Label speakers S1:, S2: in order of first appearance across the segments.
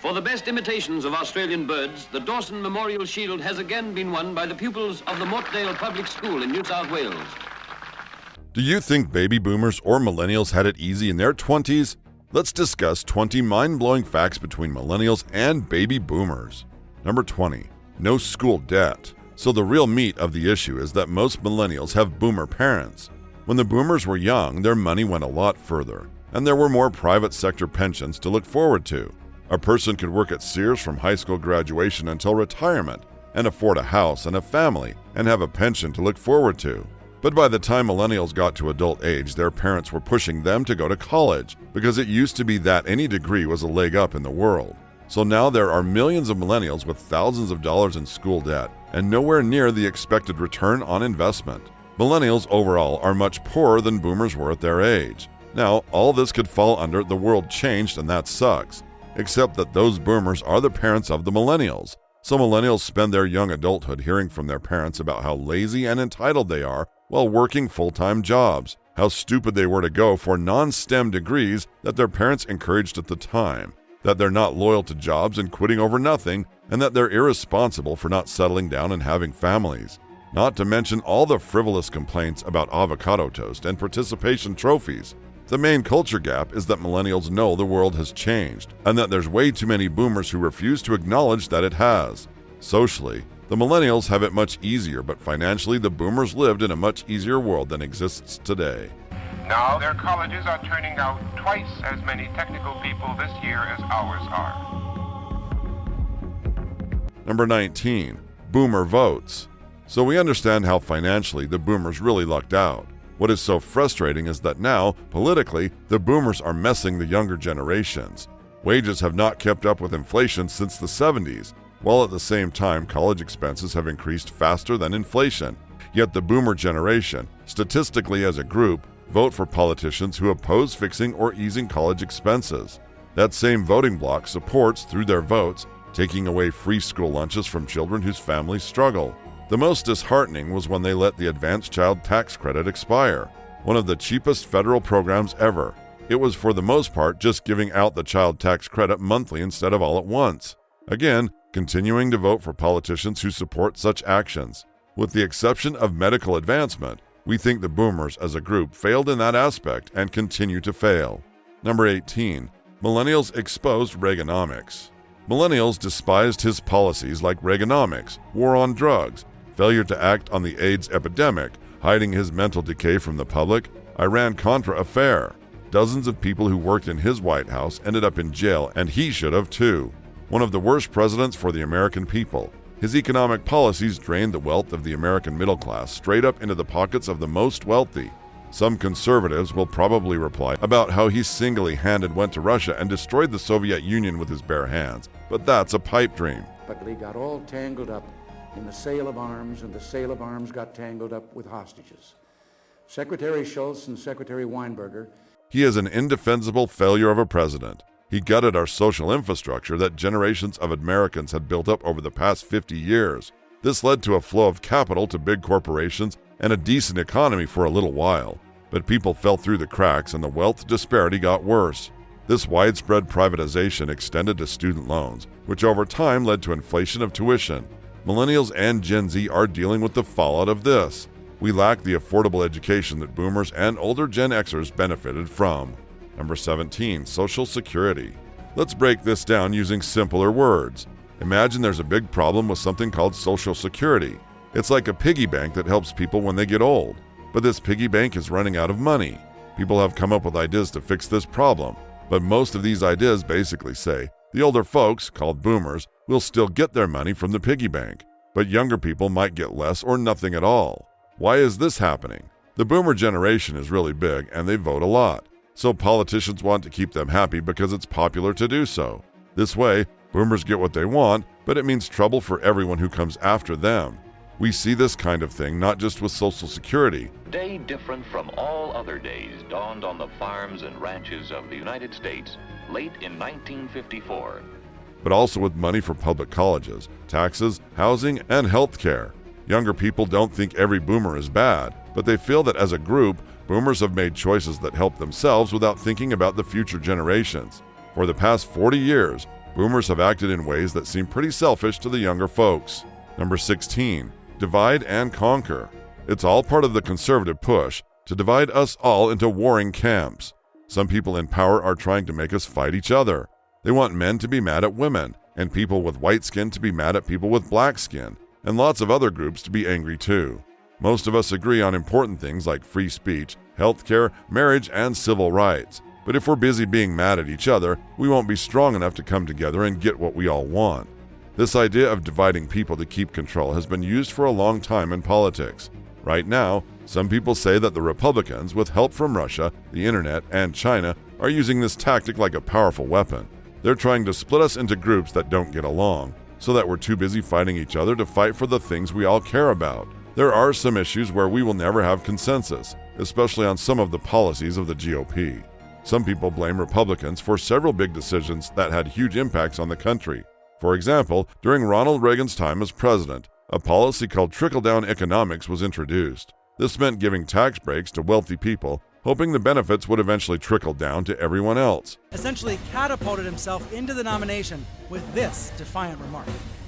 S1: For the best imitations of Australian birds, the Dawson Memorial Shield has again been won by the pupils of the Mortdale Public School in New South Wales.
S2: Do you think baby boomers or millennials had it easy in their 20s? Let's discuss 20 mind-blowing facts between millennials and baby boomers. Number 20. No school debt. So the real meat of the issue is that most millennials have boomer parents. When the boomers were young, their money went a lot further, and there were more private sector pensions to look forward to. A person could work at Sears from high school graduation until retirement, and afford a house and a family, and have a pension to look forward to. But by the time millennials got to adult age, their parents were pushing them to go to college, because it used to be that any degree was a leg up in the world. So now there are millions of millennials with thousands of dollars in school debt, and nowhere near the expected return on investment. Millennials overall are much poorer than boomers were at their age. Now, all this could fall under the world changed, and that sucks. Except that those boomers are the parents of the millennials. So millennials spend their young adulthood hearing from their parents about how lazy and entitled they are while working full-time jobs, how stupid they were to go for non-STEM degrees that their parents encouraged at the time, that they're not loyal to jobs and quitting over nothing, and that they're irresponsible for not settling down and having families. Not to mention all the frivolous complaints about avocado toast and participation trophies. The main culture gap is that millennials know the world has changed, and that there's way too many boomers who refuse to acknowledge that it has. Socially, the millennials have it much easier, but financially the boomers lived in a much easier world than exists today.
S3: Now their colleges are turning out twice as many technical people this year as ours are.
S2: Number 19. Boomer votes. So we understand how financially the boomers really lucked out. What is so frustrating is that now, politically, the boomers are messing the younger generations. Wages have not kept up with inflation since the 70s, while at the same time college expenses have increased faster than inflation. Yet the boomer generation, statistically as a group, vote for politicians who oppose fixing or easing college expenses. That same voting bloc supports, through their votes, taking away free school lunches from children whose families struggle. The most disheartening was when they let the Advanced Child Tax Credit expire, one of the cheapest federal programs ever. It was for the most part just giving out the child tax credit monthly instead of all at once. Again, continuing to vote for politicians who support such actions. With the exception of medical advancement, we think the boomers as a group failed in that aspect and continue to fail. Number 18. Millennials exposed Reaganomics. Millennials despised his policies like Reaganomics, war on drugs, failure to act on the AIDS epidemic, hiding his mental decay from the public, Iran-Contra affair. Dozens of people who worked in his White House ended up in jail, and he should have too. One of the worst presidents for the American people. His economic policies drained the wealth of the American middle class straight up into the pockets of the most wealthy. Some conservatives will probably reply about how he single-handedly went to Russia and destroyed the Soviet Union with his bare hands, but that's a pipe dream.
S4: But they got all tangled up in the sale of arms, and the sale of arms got tangled up with hostages. Secretary Shultz and Secretary Weinberger.
S2: He is an indefensible failure of a president. He gutted our social infrastructure that generations of Americans had built up over the past 50 years. This led to a flow of capital to big corporations and a decent economy for a little while. But people fell through the cracks and the wealth disparity got worse. This widespread privatization extended to student loans, which over time led to inflation of tuition. Millennials and Gen Z are dealing with the fallout of this. We lack the affordable education that boomers and older Gen Xers benefited from. Number 17. Social Security. Let's break this down using simpler words. Imagine there's a big problem with something called Social Security. It's like a piggy bank that helps people when they get old. But this piggy bank is running out of money. People have come up with ideas to fix this problem, but most of these ideas basically say the older folks, called boomers, will still get their money from the piggy bank, but younger people might get less or nothing at all. Why is this happening? The boomer generation is really big and they vote a lot, so politicians want to keep them happy because it's popular to do so. This way, boomers get what they want, but it means trouble for everyone who comes after them. We see this kind of thing not just with Social Security.
S5: Day different from all other days dawned on the farms and ranches of the United States late in 1954.
S2: But also with money for public colleges, taxes, housing, and health care. Younger people don't think every boomer is bad, but they feel that as a group, boomers have made choices that help themselves without thinking about the future generations. For the past 40 years, boomers have acted in ways that seem pretty selfish to the younger folks. Number 16. Divide and conquer. It's all part of the conservative push to divide us all into warring camps. Some people in power are trying to make us fight each other. They want men to be mad at women, and people with white skin to be mad at people with black skin, and lots of other groups to be angry too. Most of us agree on important things like free speech, healthcare, marriage, and civil rights. But if we're busy being mad at each other, we won't be strong enough to come together and get what we all want. This idea of dividing people to keep control has been used for a long time in politics. Right now, some people say that the Republicans, with help from Russia, the internet, and China, are using this tactic like a powerful weapon. They're trying to split us into groups that don't get along, so that we're too busy fighting each other to fight for the things we all care about. There are some issues where we will never have consensus, especially on some of the policies of the GOP. Some people blame Republicans for several big decisions that had huge impacts on the country. For example, during Ronald Reagan's time as president, a policy called trickle-down economics was introduced. This meant giving tax breaks to wealthy people, hoping the benefits would eventually trickle down to everyone else.
S6: Essentially catapulted himself into the nomination with this defiant remark.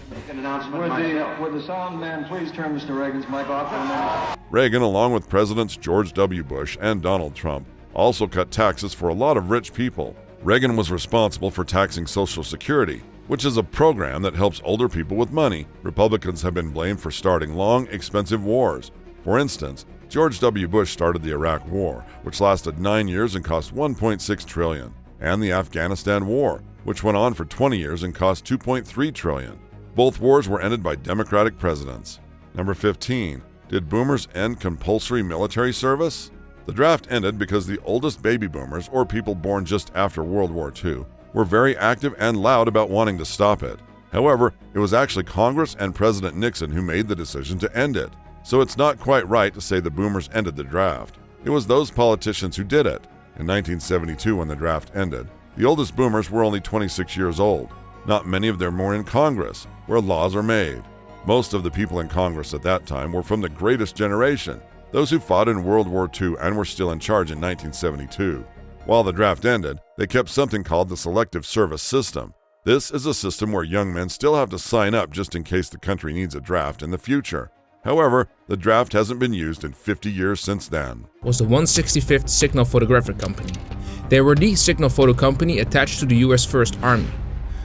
S7: Would the sound man please turn Mr. Reagan's mic off for a minute?
S2: Reagan, along with Presidents George W. Bush and Donald Trump, also cut taxes for a lot of rich people. Reagan was responsible for taxing Social Security, which is a program that helps older people with money. Republicans have been blamed for starting long, expensive wars. For instance, George W. Bush started the Iraq War, which lasted 9 years and cost $1.6 trillion, and the Afghanistan War, which went on for 20 years and cost $2.3 trillion. Both wars were ended by Democratic presidents. Number 15. Did boomers end compulsory military service? The draft ended because the oldest baby boomers, or people born just after World War II, were very active and loud about wanting to stop it. However, it was actually Congress and President Nixon who made the decision to end it. So it's not quite right to say the boomers ended the draft. It was those politicians who did it. In 1972, when the draft ended, the oldest boomers were only 26 years old. Not many of them were in Congress, where laws are made. Most of the people in Congress at that time were from the greatest generation, those who fought in World War II and were still in charge in 1972. While the draft ended, they kept something called the Selective Service System. This is a system where young men still have to sign up just in case the country needs a draft in the future. However, the draft hasn't been used in 50 years since then.
S8: Was the 165th Signal Photographic Company. They were the signal photo company attached to the US First Army.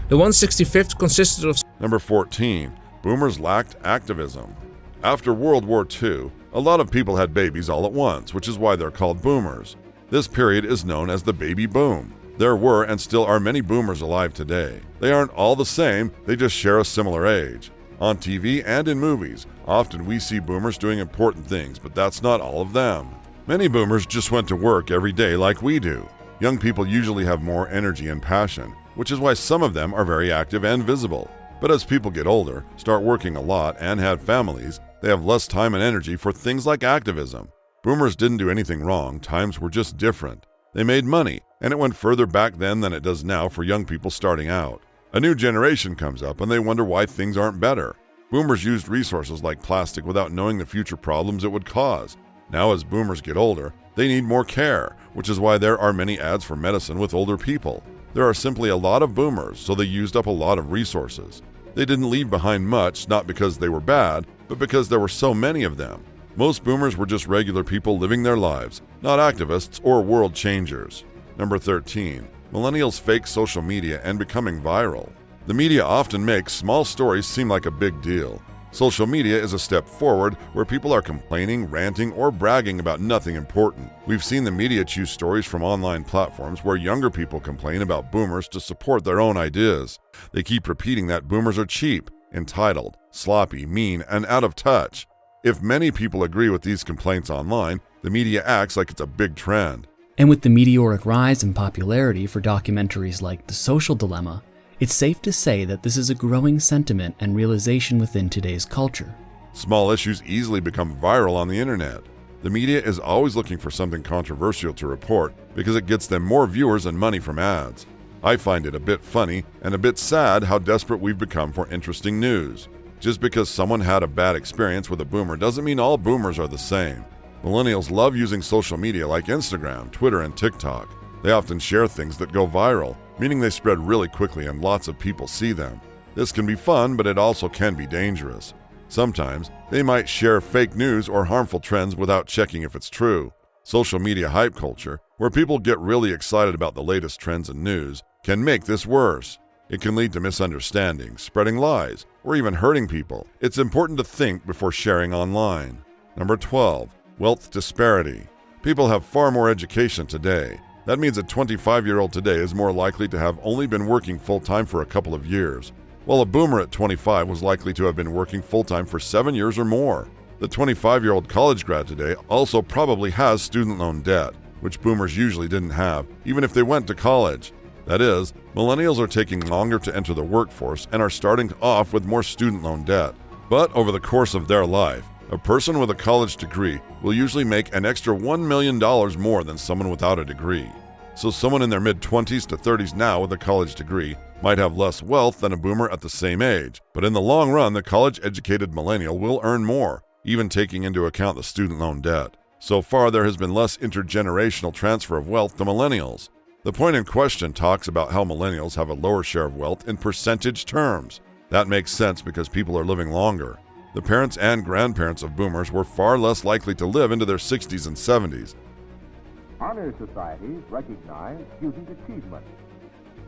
S8: The 165th consisted of...
S2: Number 14. Boomers lacked activism. After World War II, a lot of people had babies all at once, which is why they're called boomers. This period is known as the baby boom. There were and still are many boomers alive today. They aren't all the same, they just share a similar age. On TV and in movies, often we see boomers doing important things, but that's not all of them. Many boomers just went to work every day like we do. Young people usually have more energy and passion, which is why some of them are very active and visible. But as people get older, start working a lot, and have families, they have less time and energy for things like activism. Boomers didn't do anything wrong, times were just different. They made money, and it went further back then than it does now for young people starting out. A new generation comes up and they wonder why things aren't better. Boomers used resources like plastic without knowing the future problems it would cause. Now as boomers get older, they need more care, which is why there are many ads for medicine with older people. There are simply a lot of boomers, so they used up a lot of resources. They didn't leave behind much, not because they were bad, but because there were so many of them. Most boomers were just regular people living their lives, not activists or world changers. Number 13. Millennials fake social media and becoming viral. The media often makes small stories seem like a big deal. Social media is a step forward where people are complaining, ranting, or bragging about nothing important. We've seen the media choose stories from online platforms where younger people complain about boomers to support their own ideas. They keep repeating that boomers are cheap, entitled, sloppy, mean, and out of touch. If many people agree with these complaints online, the media acts like it's a big trend.
S9: And with the meteoric rise in popularity for documentaries like The Social Dilemma, it's safe to say that this is a growing sentiment and realization within today's culture.
S2: Small issues easily become viral on the internet. The media is always looking for something controversial to report because it gets them more viewers and money from ads. I find it a bit funny and a bit sad how desperate we've become for interesting news. Just because someone had a bad experience with a boomer doesn't mean all boomers are the same. Millennials love using social media like Instagram, Twitter, and TikTok. They often share things that go viral. meaning they spread really quickly and lots of people see them. This can be fun, but it also can be dangerous. Sometimes they might share fake news or harmful trends without checking if it's true. Social media hype culture, where people get really excited about the latest trends and news, can make this worse. It can lead to misunderstandings, spreading lies, or even hurting people. It's important to think before sharing online. Number 12. Wealth disparity. People have far more education today. That means a 25-year-old today is more likely to have only been working full-time for a couple of years, while a boomer at 25 was likely to have been working full-time for 7 years or more. The 25-year-old college grad today also probably has student loan debt, which boomers usually didn't have, even if they went to college. That is, millennials are taking longer to enter the workforce and are starting off with more student loan debt. But over the course of their life, a person with a college degree will usually make an extra $1 million more than someone without a degree. So someone in their mid-20s to 30s now with a college degree might have less wealth than a boomer at the same age. But in the long run, the college-educated millennial will earn more, even taking into account the student loan debt. So far, there has been less intergenerational transfer of wealth to millennials. The point in question talks about how millennials have a lower share of wealth in percentage terms. That makes sense because people are living longer. The parents and grandparents of boomers were far less likely to live into their 60s and 70s.
S10: Honor societies recognize student achievement.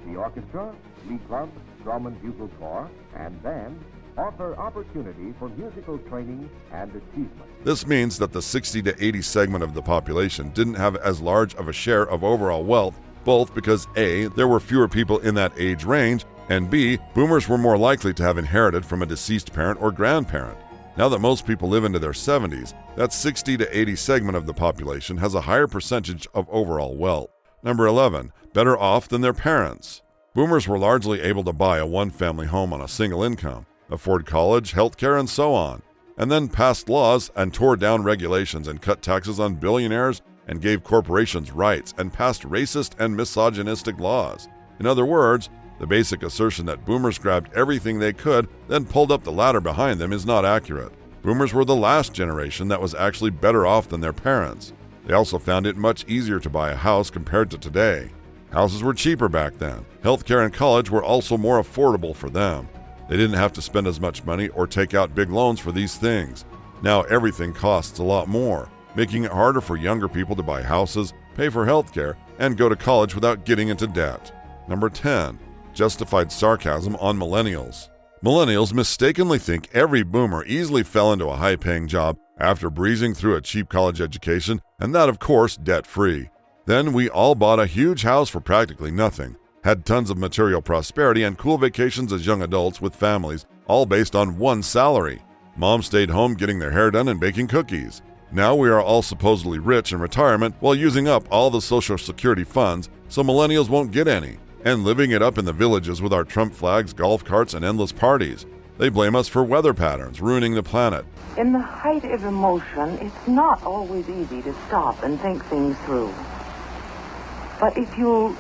S10: The orchestra, glee club, drum and bugle corps, and band offer opportunity for musical training and achievement.
S2: This means that the 60 to 80 segment of the population didn't have as large of a share of overall wealth, both because A, there were fewer people in that age range, and B, boomers were more likely to have inherited from a deceased parent or grandparent. Now that most people live into their 70s, that 60 to 80 segment of the population has a higher percentage of overall wealth. Number 11, better off than their parents. Boomers were largely able to buy a one-family home on a single income, afford college, healthcare, and so on, and then passed laws and tore down regulations and cut taxes on billionaires and gave corporations rights and passed racist and misogynistic laws. In other words, the basic assertion that boomers grabbed everything they could, then pulled up the ladder behind them is not accurate. Boomers were the last generation that was actually better off than their parents. They also found it much easier to buy a house compared to today. Houses were cheaper back then. Healthcare and college were also more affordable for them. They didn't have to spend as much money or take out big loans for these things. Now everything costs a lot more, making it harder for younger people to buy houses, pay for healthcare, and go to college without getting into debt. Number 10. Justified sarcasm on millennials. Millennials mistakenly think every boomer easily fell into a high-paying job after breezing through a cheap college education, and that, of course, debt-free. Then we all bought a huge house for practically nothing, had tons of material prosperity and cool vacations as young adults with families, all based on one salary. Mom stayed home getting their hair done and baking cookies. Now we are all supposedly rich in retirement while using up all the Social Security funds, so millennials won't get any, and living it up in the villages with our Trump flags, golf carts, and endless parties. They blame us for weather patterns, ruining the planet.
S11: In the height of emotion, it's not always easy to stop and think things through. But if you'll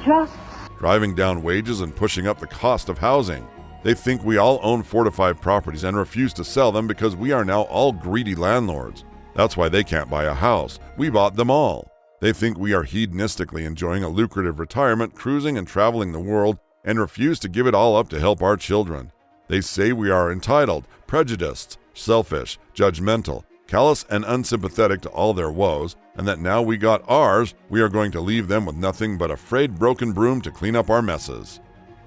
S11: just...
S2: Driving down wages and pushing up the cost of housing. They think we all own 4 to 5 properties and refuse to sell them because we are now all greedy landlords. That's why they can't buy a house. We bought them all. They think we are hedonistically enjoying a lucrative retirement, cruising and traveling the world, and refuse to give it all up to help our children. They say we are entitled, prejudiced, selfish, judgmental, callous and unsympathetic to all their woes, and that now we got ours, we are going to leave them with nothing but a frayed broken broom to clean up our messes.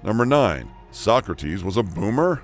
S2: Number 9. Socrates was a boomer?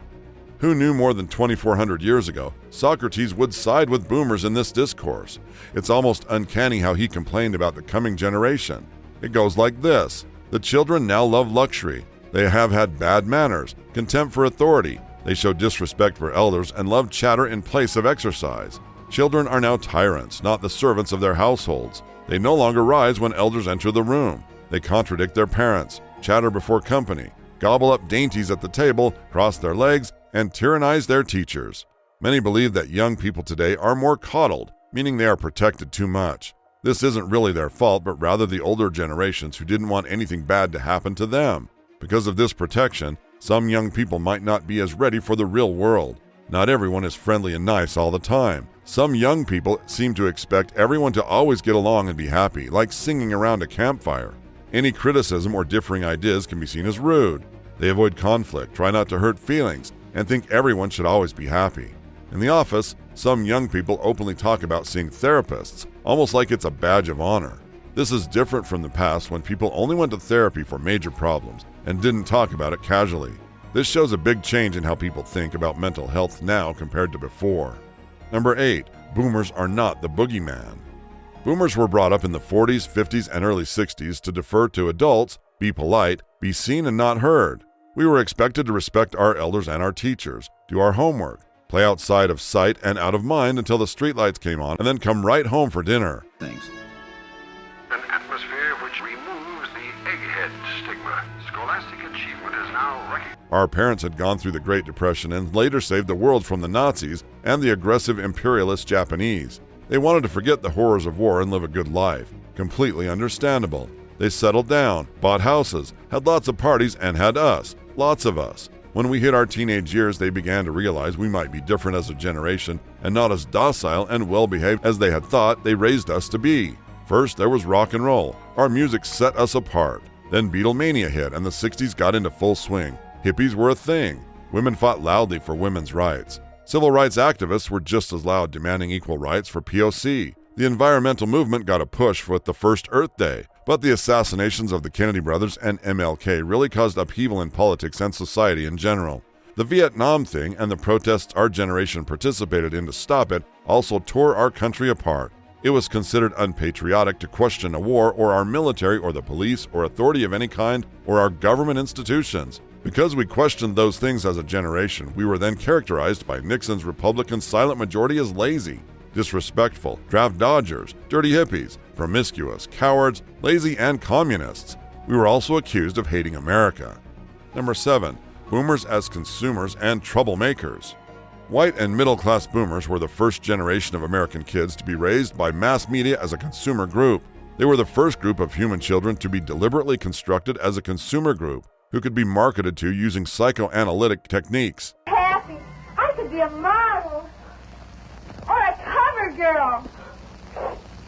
S2: Who knew more than 2,400 years ago, Socrates would side with boomers in this discourse? It's almost uncanny how he complained about the coming generation. It goes like this. The children now love luxury. They have had bad manners, contempt for authority. They show disrespect for elders and love chatter in place of exercise. Children are now tyrants, not the servants of their households. They no longer rise when elders enter the room. They contradict their parents, chatter before company, gobble up dainties at the table, cross their legs, and tyrannize their teachers. Many believe that young people today are more coddled, meaning they are protected too much. This isn't really their fault, but rather the older generations who didn't want anything bad to happen to them. Because of this protection, some young people might not be as ready for the real world. Not everyone is friendly and nice all the time. Some young people seem to expect everyone to always get along and be happy, like singing around a campfire. Any criticism or differing ideas can be seen as rude. They avoid conflict, try not to hurt feelings, and think everyone should always be happy. In the office, some young people openly talk about seeing therapists, almost like it's a badge of honor. This is different from the past when people only went to therapy for major problems and didn't talk about it casually. This shows a big change in how people think about mental health now compared to before. Number 8. Boomers are not the boogeyman. Boomers were brought up in the 40s, 50s, and early 60s to defer to adults, be polite, be seen and not heard. We were expected to respect our elders and our teachers, do our homework, play outside of sight and out of mind until the streetlights came on, and then come right home for dinner.
S12: Thanks.
S13: An atmosphere which removes the egghead stigma. Scholastic achievement is now recognized.
S2: Our parents had gone through the Great Depression and later saved the world from the Nazis and the aggressive imperialist Japanese. They wanted to forget the horrors of war and live a good life. Completely understandable. They settled down, bought houses, had lots of parties, and had us. Lots of us. When we hit our teenage years, they began to realize we might be different as a generation and not as docile and well-behaved as they had thought they raised us to be. First, there was rock and roll. Our music set us apart. Then Beatlemania hit and the 60s got into full swing. Hippies were a thing. Women fought loudly for women's rights. Civil rights activists were just as loud, demanding equal rights for POC. The environmental movement got a push with the first Earth Day, but the assassinations of the Kennedy brothers and MLK really caused upheaval in politics and society in general. The Vietnam thing and the protests our generation participated in to stop it also tore our country apart. It was considered unpatriotic to question a war or our military or the police or authority of any kind or our government institutions. Because we questioned those things as a generation, we were then characterized by Nixon's Republican silent majority as lazy, disrespectful, draft dodgers, dirty hippies, promiscuous, cowards, lazy, and communists. We were also accused of hating America. Number 7. Boomers as consumers and troublemakers. White and middle-class boomers were the first generation of American kids to be raised by mass media as a consumer group. They were the first group of human children to be deliberately constructed as a consumer group who could be marketed to using psychoanalytic techniques.
S14: Happy. I could be a model or a cover girl.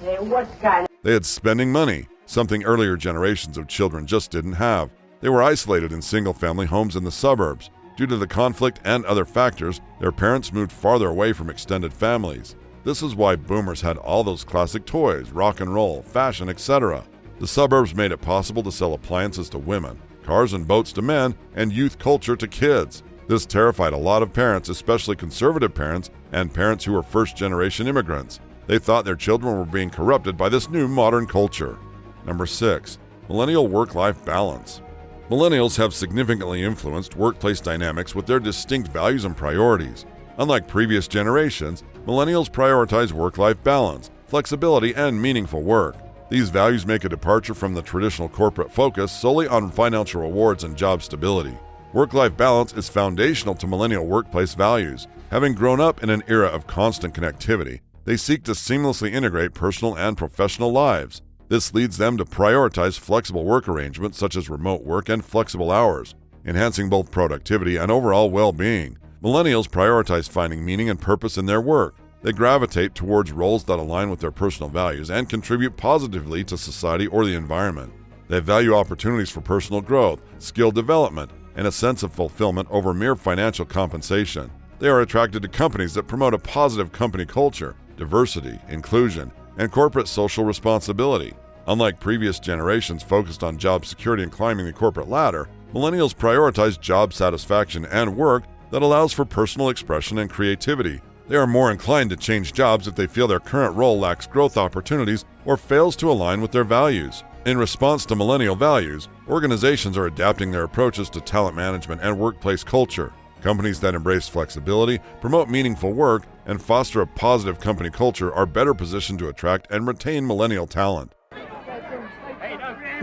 S14: Hey, what kind?
S2: They had spending money, something earlier generations of children just didn't have. They were isolated in single-family homes in the suburbs. Due to the conflict and other factors, their parents moved farther away from extended families. This is why boomers had all those classic toys, rock and roll, fashion, etc. The suburbs made it possible to sell appliances to women, cars and boats to men, and youth culture to kids. This terrified a lot of parents, especially conservative parents and parents who were first-generation immigrants. They thought their children were being corrupted by this new modern culture. Number 6. Millennial work-life balance. Millennials have significantly influenced workplace dynamics with their distinct values and priorities. Unlike previous generations, millennials prioritize work-life balance, flexibility, and meaningful work. These values make a departure from the traditional corporate focus solely on financial rewards and job stability. Work-life balance is foundational to millennial workplace values. Having grown up in an era of constant connectivity, they seek to seamlessly integrate personal and professional lives. This leads them to prioritize flexible work arrangements such as remote work and flexible hours, enhancing both productivity and overall well-being. Millennials prioritize finding meaning and purpose in their work. They gravitate towards roles that align with their personal values and contribute positively to society or the environment. They value opportunities for personal growth, skill development, and a sense of fulfillment over mere financial compensation. They are attracted to companies that promote a positive company culture, diversity, inclusion, and corporate social responsibility. Unlike previous generations focused on job security and climbing the corporate ladder, millennials prioritize job satisfaction and work that allows for personal expression and creativity. They are more inclined to change jobs if they feel their current role lacks growth opportunities or fails to align with their values. In response to millennial values, organizations are adapting their approaches to talent management and workplace culture. Companies that embrace flexibility, promote meaningful work, and foster a positive company culture are better positioned to attract and retain millennial talent.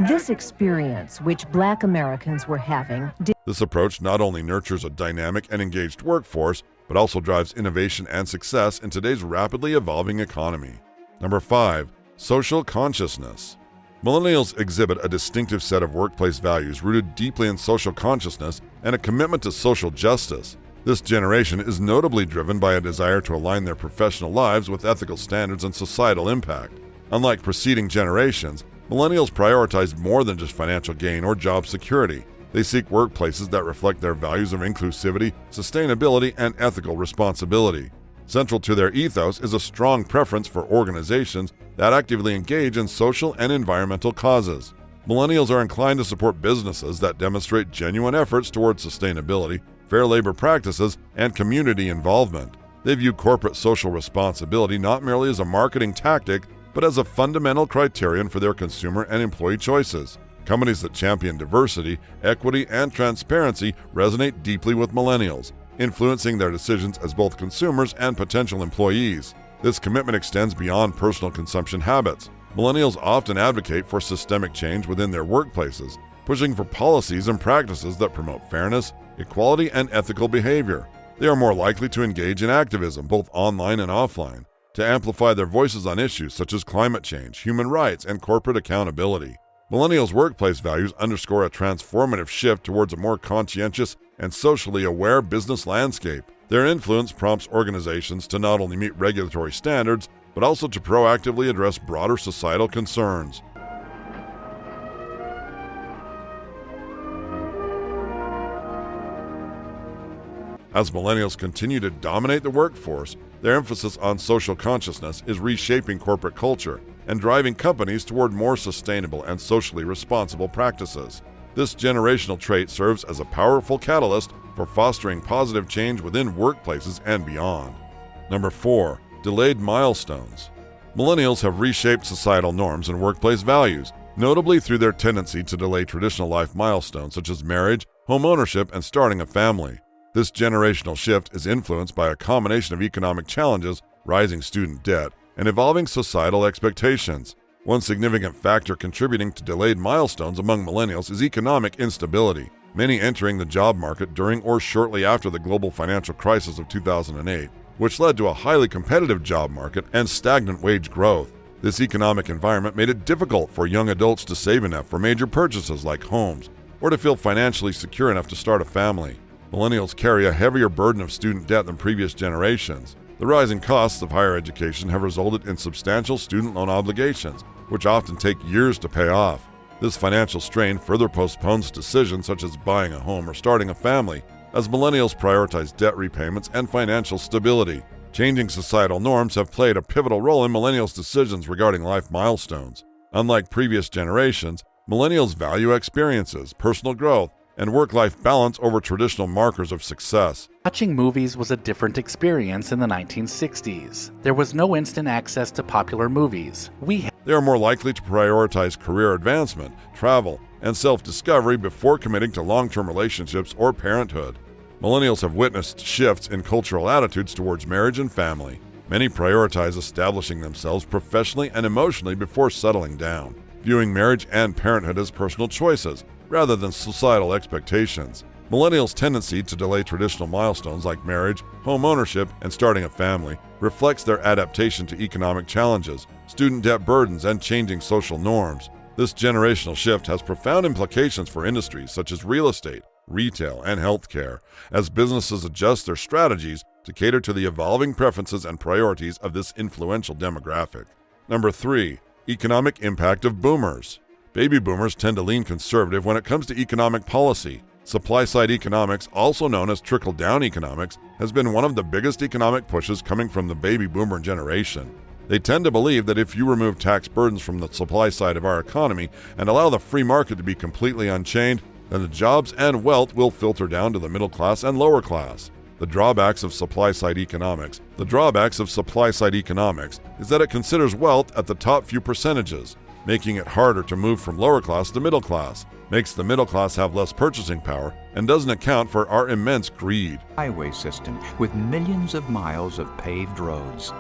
S15: This experience, which Black Americans were having,
S2: This approach not only nurtures a dynamic and engaged workforce, but also drives innovation and success in today's rapidly evolving economy. Number 5. Social consciousness. Millennials exhibit a distinctive set of workplace values rooted deeply in social consciousness and a commitment to social justice. This generation is notably driven by a desire to align their professional lives with ethical standards and societal impact. Unlike preceding generations, Millennials prioritize more than just financial gain or job security. They seek workplaces that reflect their values of inclusivity, sustainability, and ethical responsibility. Central to their ethos is a strong preference for organizations that actively engage in social and environmental causes. Millennials are inclined to support businesses that demonstrate genuine efforts towards sustainability, fair labor practices, and community involvement. They view corporate social responsibility not merely as a marketing tactic, but as a fundamental criterion for their consumer and employee choices. Companies that champion diversity, equity, and transparency resonate deeply with millennials, influencing their decisions as both consumers and potential employees. This commitment extends beyond personal consumption habits. Millennials often advocate for systemic change within their workplaces, pushing for policies and practices that promote fairness, equality, and ethical behavior. They are more likely to engage in activism, both online and offline, to amplify their voices on issues such as climate change, human rights, and corporate accountability. Millennials' workplace values underscore a transformative shift towards a more conscientious and socially aware business landscape. Their influence prompts organizations to not only meet regulatory standards, but also to proactively address broader societal concerns. As millennials continue to dominate the workforce, their emphasis on social consciousness is reshaping corporate culture and driving companies toward more sustainable and socially responsible practices. This generational trait serves as a powerful catalyst for fostering positive change within workplaces and beyond. Number 4. Delayed milestones. Millennials have reshaped societal norms and workplace values, notably through their tendency to delay traditional life milestones such as marriage, home ownership, and starting a family. This generational shift is influenced by a combination of economic challenges, rising student debt, and evolving societal expectations. One significant factor contributing to delayed milestones among millennials is economic instability, many entering the job market during or shortly after the global financial crisis of 2008, which led to a highly competitive job market and stagnant wage growth. This economic environment made it difficult for young adults to save enough for major purchases like homes, or to feel financially secure enough to start a family. Millennials carry a heavier burden of student debt than previous generations. The rising costs of higher education have resulted in substantial student loan obligations, which often take years to pay off. This financial strain further postpones decisions such as buying a home or starting a family, as millennials prioritize debt repayments and financial stability. Changing societal norms have played a pivotal role in millennials' decisions regarding life milestones. Unlike previous generations, millennials value experiences, personal growth, and work-life balance over traditional markers of success.
S12: Watching movies was a different experience in the 1960s. There was no instant access to popular movies.
S2: They are more likely to prioritize career advancement, travel, and self-discovery before committing to long-term relationships or parenthood. Millennials have witnessed shifts in cultural attitudes towards marriage and family. Many prioritize establishing themselves professionally and emotionally before settling down, viewing marriage and parenthood as personal choices rather than societal expectations. Millennials' tendency to delay traditional milestones like marriage, home ownership, and starting a family reflects their adaptation to economic challenges, student debt burdens, and changing social norms. This generational shift has profound implications for industries such as real estate, retail, and healthcare, as businesses adjust their strategies to cater to the evolving preferences and priorities of this influential demographic. Number 3. Economic impact of boomers. Baby boomers tend to lean conservative when it comes to economic policy. Supply-side economics, also known as trickle-down economics, has been one of the biggest economic pushes coming from the baby boomer generation. They tend to believe that if you remove tax burdens from the supply side of our economy and allow the free market to be completely unchained, then the jobs and wealth will filter down to the middle class and lower class. The drawbacks of supply-side economics is that it considers wealth at the top few percentages, making it harder to move from lower class to middle class, makes the middle class have less purchasing power, and doesn't account for our immense greed.
S16: Highway system with millions of miles of paved roads.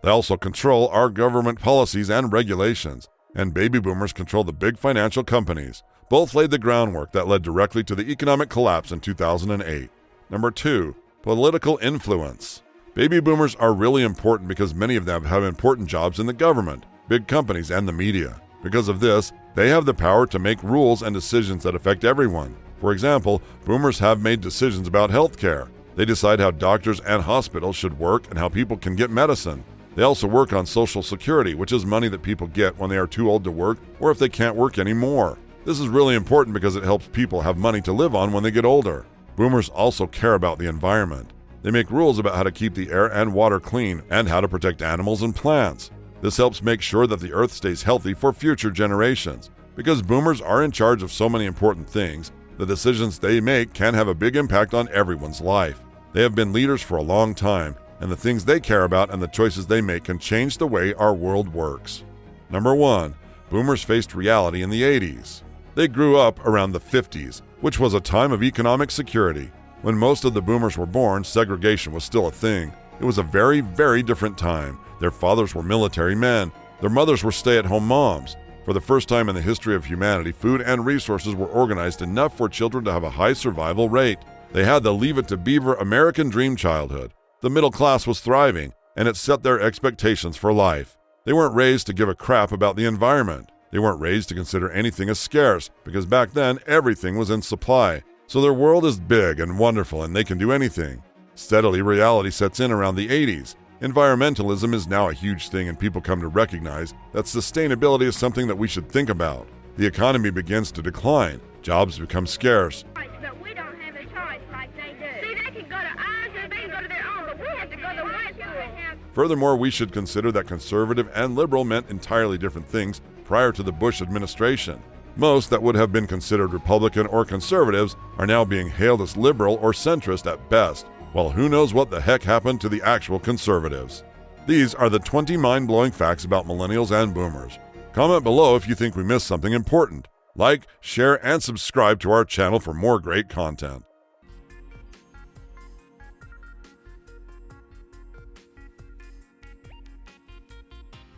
S2: They also control our government policies and regulations, and baby boomers control the big financial companies. Both laid the groundwork that led directly to the economic collapse in 2008. Number 2. Political influence. Baby boomers are really important because many of them have important jobs in the government, big companies, and the media. Because of this, they have the power to make rules and decisions that affect everyone. For example, boomers have made decisions about health care. They decide how doctors and hospitals should work and how people can get medicine. They also work on Social Security, which is money that people get when they are too old to work or if they can't work anymore. This is really important because it helps people have money to live on when they get older. Boomers also care about the environment. They make rules about how to keep the air and water clean and how to protect animals and plants. This helps make sure that the earth stays healthy for future generations. Because boomers are in charge of so many important things, the decisions they make can have a big impact on everyone's life. They have been leaders for a long time, and the things they care about and the choices they make can change the way our world works. Number 1. Boomers faced reality in the 80s. They grew up around the 50s, which was a time of economic security. When most of the boomers were born, segregation was still a thing. It was a very, very different time. Their fathers were military men. Their mothers were stay-at-home moms. For the first time in the history of humanity, food and resources were organized enough for children to have a high survival rate. They had the Leave It to Beaver American dream childhood. The middle class was thriving, and it set their expectations for life. They weren't raised to give a crap about the environment. They weren't raised to consider anything as scarce, because back then everything was in supply. So their world is big and wonderful, and they can do anything. Steadily, reality sets in around the 80s. Environmentalism is now a huge thing, and people come to recognize that sustainability is something that we should think about. The economy begins to decline. Jobs become scarce.
S14: But we don't have a choice like they do. See, they can go to ours and they can go to their own, but we have to go to white school.
S2: Furthermore, we should consider that conservative and liberal meant entirely different things prior to the Bush administration. Most that would have been considered Republican or conservatives are now being hailed as liberal or centrist at best. Well, who knows what the heck happened to the actual conservatives? These are the 20 mind-blowing facts about millennials and boomers. Comment below if you think we missed something important. Like, share, and subscribe to our channel for more great content.